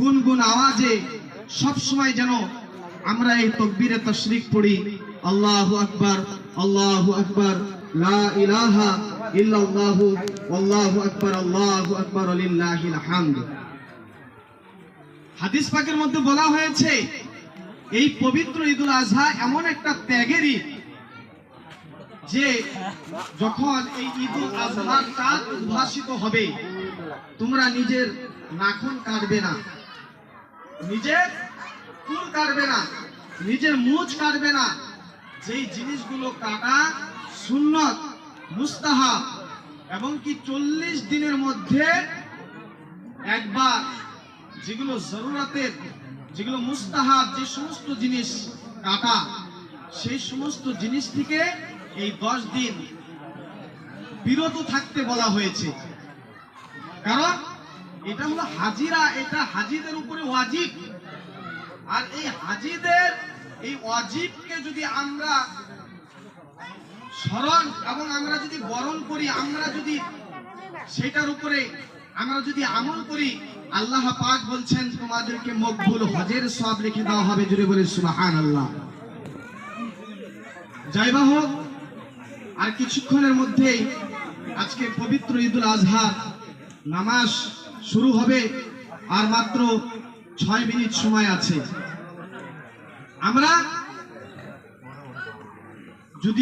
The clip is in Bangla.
গুনগুন আওয়াজে সব সময় যেন আমরা এই তাকবীরে তাশরিক পড়ি, আল্লাহু আকবার, আল্লাহু আকবার, লা ইলাহা ইল্লাল্লাহু আল্লাহু আকবার, আল্লাহু আকবার, লিল্লাহিল হামদ। হাদিস পাকের মধ্যে বলা হয়েছে এই পবিত্র ঈদুল আজহা এমন একটা ত্যাগের ঈদ যে যখন এই ঈদুল আজহার চাঁদ উদ্ভাসিত হবে, তোমরা নিজের নাখুন কাটবে না, নিজের চুল কাটবে না, নিজের মুছ কাটবে না। যেই জিনিসগুলো কাটা সুন্নত, মুস্তাহাব, এবং কি 40 দিনের মধ্যে একবার, যেগুলো জরুরতের, যেগুলো মুস্তাহাব, যে সমস্ত জিনিস কাটা, সেই সমস্ত জিনিস থেকে এই 10 দিন বিরত থাকতে বলা হয়েছে। কারণ এটা হলো হাজিরা, এটা হাজিদের উপরে ওয়াজিব। আর এই হাজিদের এই ওয়াজিবকে যদি আমরা স্মরণ এবং আমরা যদি বরণ করি, আমরা যদি সেটার উপরে আমরা যদি আমল করি, আল্লাহ পাক বলছেন তোমাদেরকে মকবুল হজের সওয়াব লিখে দেওয়া হবে। জুড়ে বলে সুবহানাল্লাহ। যাইবা হোক, আর কিছুক্ষণের মধ্যেই আজকে পবিত্র ঈদুল আজহা নামাজ শুরু হবে, আর মাত্র 6 মিনিট সময় আছে। আমরা যদি